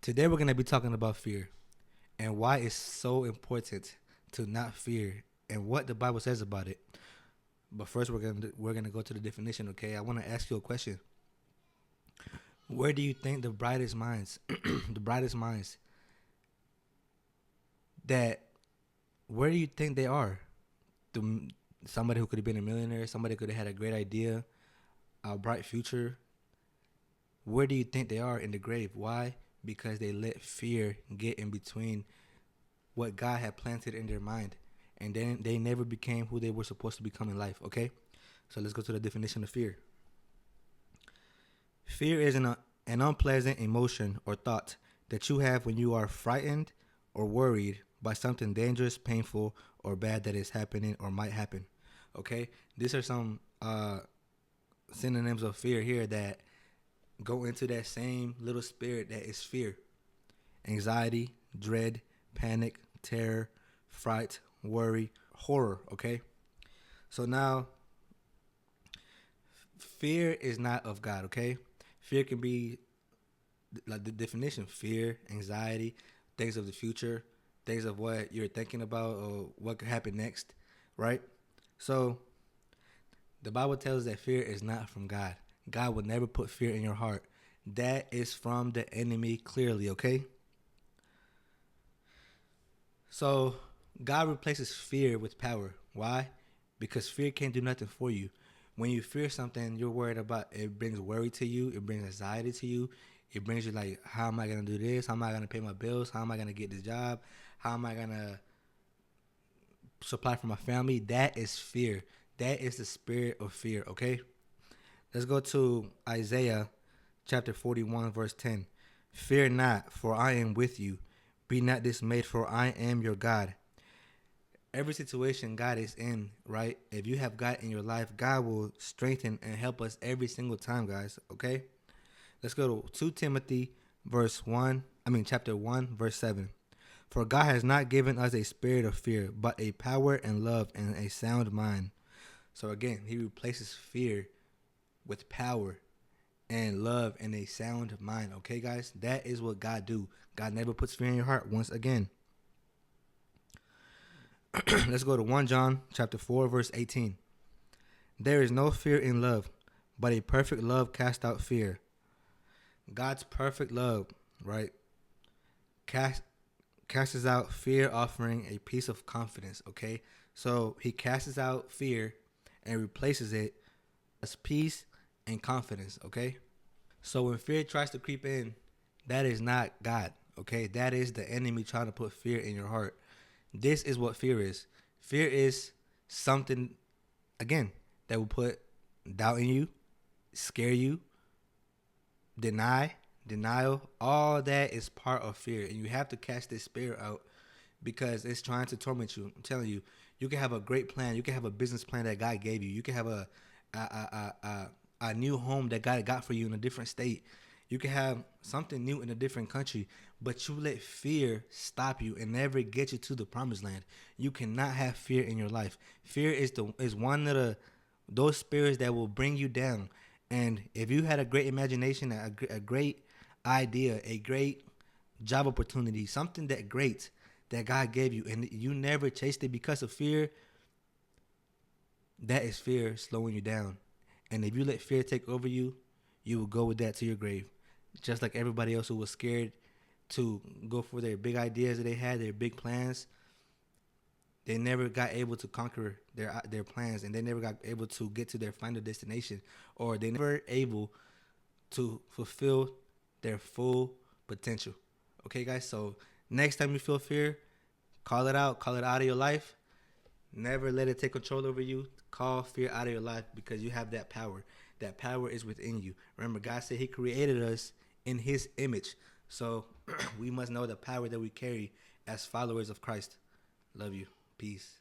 Today we're gonna be talking about fear and why it's so important to not fear and what the Bible says about it. But first we're gonna go to the definition, okay? I wanna ask you a question. Where do you think the brightest minds the brightest minds that where do you think they are? The, somebody who could have been a millionaire, somebody could have had a great idea, a bright future. Where do you think they are in the grave? Why? Because they let fear get in between what God had planted in their mind. And then they never became who they were supposed to become in life, okay? So let's go to the definition of fear. Fear is an unpleasant emotion or thought that you have when you are frightened or worried by something dangerous, painful, or bad that is happening or might happen. Okay? These are some synonyms of fear here that go into that same little spirit that is fear: anxiety, dread, panic, terror, fright, worry, horror. Okay? So now, fear is not of God, okay? Fear can be like the definition: fear, anxiety, things of the future, things of what you're thinking about or what could happen next, right? So the Bible tells us that fear is not from God. God will never put fear in your heart. That is from the enemy clearly, okay? So God replaces fear with power. Why? Because fear can't do nothing for you. When you fear something, you're worried about it brings worry to you, it brings anxiety to you. It brings you like, how am I gonna do this? How am I gonna pay my bills? How am I gonna get this job? How am I gonna supply for my family? That is fear. That is the spirit of fear, okay? Let's go to Isaiah chapter 41, verse 10. Fear not, for I am with you. Be not dismayed, for I am your God. Every situation God is in, right? If you have God in your life, God will strengthen and help us every single time, guys. Okay? Let's go to 2 Timothy chapter 1, verse 7. For God has not given us a spirit of fear, but a power and love and a sound mind. So again, he replaces fear with power and love and a sound mind. Okay, guys? That is what God do. God never puts fear in your heart once again. Let's go to 1 John chapter 4, verse 18. There is no fear in love, but a perfect love casts out fear. God's perfect love, right, casts out fear, offering a piece of confidence, okay? So he casts out fear and replaces it as peace and confidence, okay? So when fear tries to creep in, that is not God, okay? That is the enemy trying to put fear in your heart. This is what fear is. Fear is something, again, that will put doubt in you, scare you, denial. All that is part of fear. And you have to cast this spirit out because it's trying to torment you. I'm telling you, you can have a great plan. You can have a business plan that God gave you. You can have a new home that God got for you in a different state. You can have something new in a different country, but you let fear stop you and never get you to the promised land. You cannot have fear in your life. Fear is one of those spirits that will bring you down. And if you had a great imagination, a great idea, a great job opportunity, something that great that God gave you, and you never chased it because of fear, that is fear slowing you down. And if you let fear take over you, you will go with that to your grave. Just like everybody else who was scared to go for their big ideas that they had, their big plans, they never got able to conquer their plans, and they never got able to get to their final destination, or they never able to fulfill their full potential. Okay, guys. So next time you feel fear, call it out. Call it out of your life. Never let it take control over you. Call fear out of your life because you have that power. That power is within you. Remember, God said He created us in His image. So we must know the power that we carry as followers of Christ. Love you. Peace.